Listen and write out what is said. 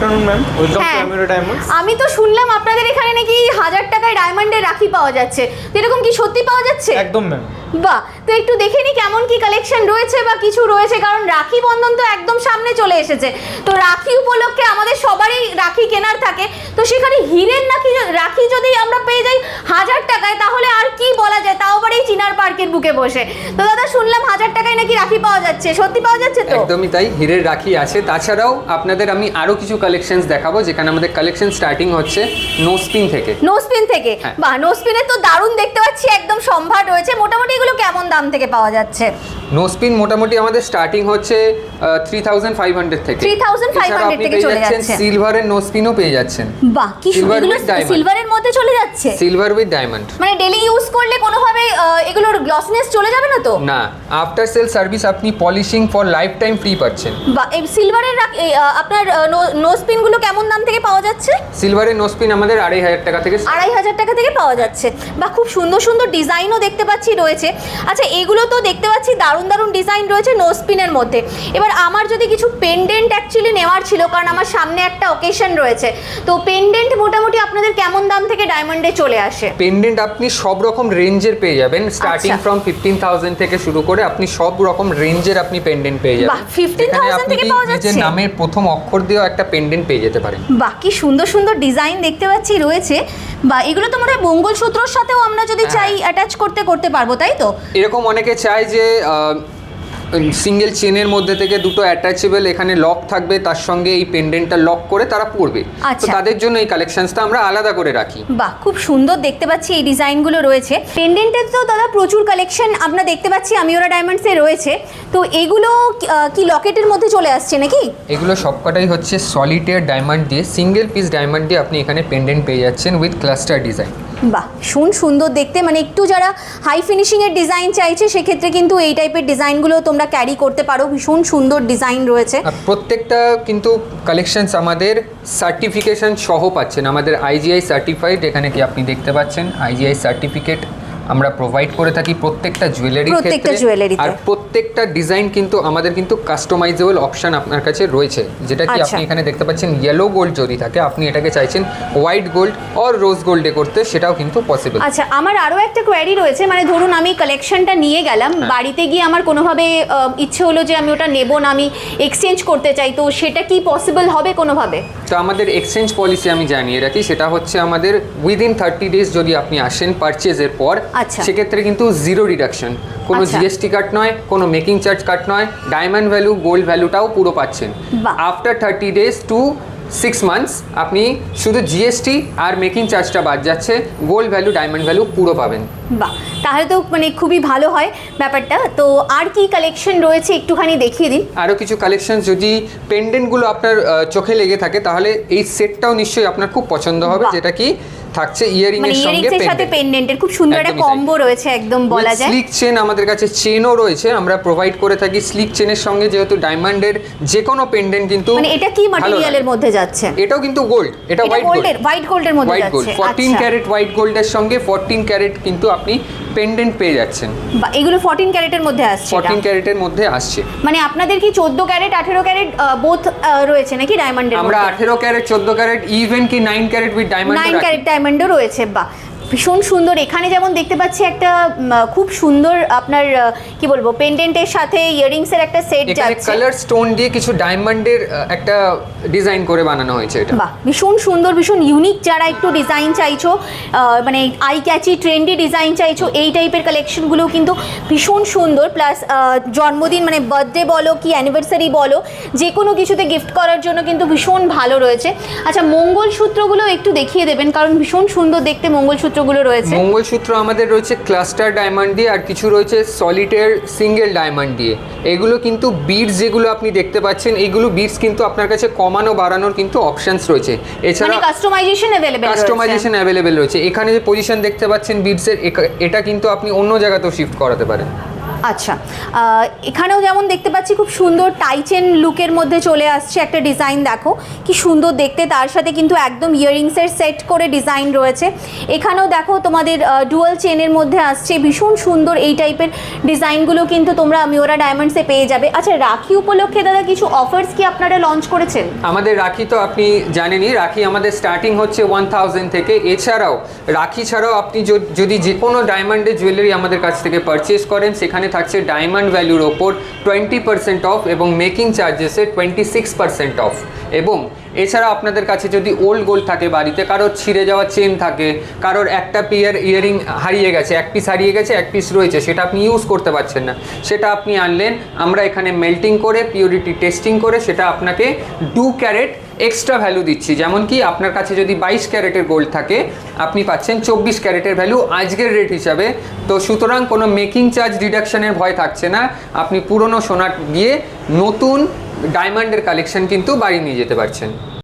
Afternoon ma'am, welcome to Amiro diamonds. আমি তো শুনলাম আপনাদের এখানে নাকি 1000 টাকায় ডায়মন্ডের রাখি পাওয়া যাচ্ছে, তো এরকম কি সত্যি পাওয়া যাচ্ছে? একদম ম্যাম। বাহ, তো একটু দেখে নি কেমন কি কালেকশন রয়েছে বা কিছু রয়েছে, কারণ রাখি বন্ধন তো একদম সামনে চলে এসেছে। তো রাখি উপলক্ষে আমাদের সবারই রাখি কেনার থাকে, তো সেখানে হীরের নাকি রাখি যদি আমরা পেয়ে যাই 1000 টাকায়, তাহলে আর কি বলা যায়, তাও আবার এই চিনার পার্কের বুকে বসে। তো দাদা শুনলাম 1000 টাকায় নাকি রাখি পাওয়া যাচ্ছে, সত্যি পাওয়া যাচ্ছে তো? একদমই তাই, হীরের রাখি আছে। তাছাড়াও আপনাদের আমি আরো কিছু কালেকশনস দেখাবো, যেখানে আমাদের কালেকশন স্টার্টিং হচ্ছে নোস্পিন থেকে। নোস্পিন থেকে? বাহ, নোস্পিনে তো দারুণ দেখতে পাচ্ছি, একদম সম্ভার রয়েছে। মোটামুটি এগুলো কেমন দাম থেকে পাওয়া যাচ্ছে? নোস্পিন মোটামুটি আমাদের স্টার্টিং হচ্ছে 3500 থেকে। 3500 থেকে চলে যাচ্ছে। সিলভারের নোস্পিনও পেয়ে যাচ্ছেন। বাহ, কি সুন্দর, সিলভারের মধ্যে চলে যাচ্ছে। সিলভার উইথ ডায়মন্ড, মানে ডেইলি ইউজ করলে কোনোভাবে এগুলোর গ্লসনেস চলে যাবে না তো? না, আফটার সেল সার্ভিস আপনি polishing for life time free পাচ্ছেন। বাহ, এই সিলভারের আপনার নোজপিন গুলো কেমন দাম থেকে পাওয়া যাচ্ছে? সিলভারের নোস্পিন আমাদের 2500 টাকা থেকে। 2500 টাকা থেকে পাওয়া যাচ্ছে। বা খুব সুন্দর সুন্দর ডিজাইনও দেখতে পাচ্ছি রয়েছে। আচ্ছা, এগুলো তো দেখতে পাচ্ছি দারুণ দারুণ ডিজাইন রয়েছে নোস্পিনের মধ্যে। এবার আমার যদি কিছু পেন্ডেন্ট অ্যাকচুয়ালি নেওয়ার ছিল, কারণ আমার সামনে একটা অকেশন রয়েছে, তো পেন্ডেন্ট মোটামুটি আপনাদের কেমন দাম থেকে ডায়মন্ডে চলে আসে? পেন্ডেন্ট আপনি সব রকম রেঞ্জের পেয়ে যাবেন, স্টার্টিং ফ্রম 15000 থেকে শুরু করে আপনি সব রকম রেঞ্জের আপনি পেন্ডেন্ট পেয়ে যাবেন। বাহ, 15000 থেকে পাওয়া যাচ্ছে। নিজের নামের প্রথম অক্ষর দিয়েও একটা পেন্ডেন্ট পেয়ে যেতে পারেন। বাহ, কি সুন্দর সুন্দর ডিজাইন দেখতে পাচ্ছি রয়েছে। বা এগুলো তো মনে হয় মঙ্গলসূত্রর সাথেও আমরা যদি চাই অ্যাটাচ করতে পারবো, তাই তো? এরকম অনেকে চায় যে সিঙ্গেল চেনের মধ্যে থেকে দুটো অ্যাটাচেবল এখানে লক থাকবে, তার সঙ্গে এই পেন্ডেন্টটা লক করে তারা পরবে, তো তাদের জন্য এই কালেকশনসটা আমরা আলাদা করে রাখি। বাহ, খুব সুন্দর দেখতে পাচ্ছি এই ডিজাইনগুলো রয়েছে। পেন্ডেন্টের তো দাদা প্রচুর কালেকশন আমরা দেখতে পাচ্ছি আমিওরা ডায়মন্ডসে রয়েছে, তো এগুলো কি লকেটের মধ্যে চলে আসছে নাকি? এগুলো সবকটাই হচ্ছে সলিটেয়ার ডায়মন্ড দিয়ে, সিঙ্গেল পিস ডায়মন্ড দিয়ে আপনি এখানে পেন্ডেন্ট পেয়ে যাচ্ছেন উইথ ক্লাস্টার ডিজাইন। বাহ, সুন্দর দেখতে, মানে একটু যারা হাই ফিনিশিংয়ের ডিজাইন চাইছে সেক্ষেত্রে কিন্তু এই টাইপের ডিজাইনগুলো তোমরা ক্যারি করতে পারো। ভীষণ সুন্দর ডিজাইন রয়েছে। প্রত্যেকটা কিন্তু কালেকশনস আমাদের সার্টিফিকেশন সহ পাচ্ছেন, আমাদের আইজিআই সার্টিফাইড। এখানে কি আপনি দেখতে পাচ্ছেন আইজিআই সার্টিফিকেট আমরা প্রোভাইড করে থাকি প্রত্যেকটা জুয়েলারির ক্ষেত্রে। আর প্রত্যেকটা ডিজাইন কিন্তু আমাদের কিন্তু কাস্টমাইজেবল অপশন আপনার কাছে রয়েছে, যেটা কি আপনি এখানে দেখতে পাচ্ছেন ইয়েলো গোল্ড যদি থাকে, আপনি এটাকে চাইছেন হোয়াইট গোল্ড অর রোজ গোল্ডে করতে, সেটাও কিন্তু পসিবল। আচ্ছা, আমার আরও একটা কোয়ারি রয়েছে, মানে ধরুন আমি কালেকশনটা নিয়ে গেলাম, বাড়িতে গিয়ে আমার কোনোভাবে ইচ্ছে হলো যে আমি ওটা নেব না, আমি এক্সচেঞ্জ করতে চাই, তো সেটা কি পসিবল হবে কোনোভাবে? তো আমাদের এক্সচেঞ্জ পলিসি আমি জানিয়ে রাখি, সেটা হচ্ছে আমাদের উইদিন 30 ডেজ যদি আপনি আসেন পারচেজের পর, সেক্ষেত্রে কিন্তু জিরো রিডাকশন, কোনো জিএসটি কাট নয়, কোনো মেকিং চার্জ কাট নয়, ডায়মন্ড ভ্যালু গোল্ড ভ্যালুটাও পুরো পাচ্ছেন। আফটার 30 ডেজ টু 6 মান্থস আপনি শুধু জিএসটি আর মেকিং চার্জটা বাদ যাচ্ছে, গোল্ড ভ্যালু ডায়মন্ড ভ্যালু পুরো পাবেন। বাহ, তাহলে তো মানে খুবই ভালো হয় ব্যাপারটা। তো আর কি কালেকশন রয়েছে একটুখানি দেখিয়ে দিন। আরও কিছু কালেকশন, যদি পেন্ডেন্টগুলো আপনার চোখে লেগে থাকে তাহলে এই সেটটাও নিশ্চয়ই আপনার খুব পছন্দ হবে, যেটা কি থাকছে ইয়ারিং এর সঙ্গে পেন্ডেন্টের খুব সুন্দর একটা কম্বো রয়েছে, একদম বলা যায়। স্লিক চেন আমাদের কাছে চেনও রয়েছে, আমরা প্রোভাইড করে থাকি স্লিক চেনের সঙ্গে, যেহেতু ডায়মন্ডের যে কোনো পেন্ডেন্ট কিন্তু মানে এটা কি ম্যাটেরিয়ালের মধ্যে যাচ্ছে? এটাও কিন্তু গোল্ড, এটা হোয়াইট গোল্ডের মধ্যে যাচ্ছে। 14 ক্যারেট হোয়াইট গোল্ডের সঙ্গে 14 ক্যারেট কিন্তু আপনি পেন্ডেন্ট পেয়ে যাচ্ছেন। এগুলো 14 ক্যারেটের মধ্যে আসছে? 14 ক্যারেটের মধ্যে আসছে। মানে আপনাদের কি 14 ক্যারেট 18 ক্যারেট বোথ রয়েছে নাকি ডায়মন্ডের? আমরা 18 ক্যারেট 14 ক্যারেট ইভেন কি 9 ক্যারেট উইথ ডায়মন্ড 9 ক্যারেট ডায়মন্ডও রয়েছে। বাহ, ভীষণ সুন্দর। এখানে যেমন দেখতে পাচ্ছি একটা খুব সুন্দর আপনার কি বলবো পেন্ডেন্টের সাথে ইয়ারিংসের একটা সেট যাচ্ছে, এখানে কালার স্টোন দিয়ে কিছু ডায়মন্ডের একটা ডিজাইন করে বানানো হয়েছে। এটা বাহ, ভীষণ সুন্দর, ভীষণ ইউনিক। যারা একটু ডিজাইন চাইছো, মানে আই ক্যাচি ট্রেন্ডি ডিজাইন চাইছো, এই টাইপের কালেকশনগুলো কিন্তু ভীষণ সুন্দর। প্লাস জন্মদিন মানে বার্থডে বলো কি অ্যানিভার্সারি বলো, যে কোনো কিছুতে গিফট করার জন্য কিন্তু ভীষণ ভালো রয়েছে। আচ্ছা, মঙ্গলসূত্রগুলো একটু দেখিয়ে দেবেন, কারণ ভীষণ সুন্দর দেখতে মঙ্গলসূত্রগুলো রয়েছে। মঙ্গলসূত্র আমাদের রয়েছে ক্লাস্টার ডায়মন্ড দিয়ে, আর কিছু রয়েছে সলিটেয়ার সিঙ্গেল ডায়মন্ড দিয়ে। এগুলো কিন্তু বিডস যেগুলো আপনি দেখতে পাচ্ছেন, এইগুলো বিডস কিন্তু আপনার কাছে কমানো বাড়ানোর কিন্তু অপশনস রয়েছে। এছাড়া মানে কাস্টমাইজেশন অ্যাভেলেবেল রয়েছে। এখানে যে পজিশন দেখতে পাচ্ছেন বিডসের, এটা কিন্তু আপনি অন্য জায়গাতেও শিফট করাতে পারেন। আচ্ছা, এখানেও যেমন দেখতে পাচ্ছি খুব সুন্দর টাইচেন লুকের মধ্যে চলে আসছে একটা ডিজাইন, দেখো কি সুন্দর দেখতে, তার সাথে কিন্তু একদম ইয়াররিংসের সেট করে ডিজাইন রয়েছে। এখানেও দেখো তোমাদের ডুয়াল চেনের মধ্যে আসছে, ভীষণ সুন্দর এই টাইপের ডিজাইনগুলো কিন্তু তোমরা মিওরা ডায়মন্ডসে পেয়ে যাবে। আচ্ছা, রাখি উপলক্ষে দাদা কিছু অফার্স কি আপনারা লঞ্চ করেছেন? আমাদের রাখি তো আপনি জানেনই, রাখি আমাদের স্টার্টিং হচ্ছে 1000 থেকে। এছাড়াও রাখি ছাড়াও আপনি যদি যে কোনো ডায়মন্ডের জুয়েলারি আমাদের কাছ থেকে পারচেস করেন, সেখানে থাকছে ডায়মন্ড ভ্যালুর ওপর 20% অফ এবং মেকিং চার্জেসে 26% অফ। এবং এছাড়া আপনাদের কাছে যদি ওল্ড গোল্ড থাকে বাড়িতে, কারোর ছিঁড়ে যাওয়া চেন থাকে, কারোর একটা ইয়ারিং হারিয়ে গেছে, এক পিস হারিয়ে গেছে, এক পিস রয়েছে, সেটা আপনি ইউজ করতে পারছেন না, সেটা আপনি আনলেন, আমরা এখানে মেল্টিং করে পিউরিটি টেস্টিং করে সেটা আপনাকে 2 ক্যারেট এক্সট্রা ভ্যালু দিচ্ছি। যেমন কি আপনার কাছে যদি 22 ক্যারেটের গোল্ড থাকে, আপনি পাচ্ছেন 24 ক্যারেটের ভ্যালু আজকের রেট হিসাবে। তো সুতরাং কোনো মেকিং চার্জ ডিডাকশনের ভয় থাকছে না, আপনি পুরনো সোনা দিয়ে নতুন ডায়মন্ডের কালেকশন কিন্তু বাড়ি নিয়ে যেতে পারছেন।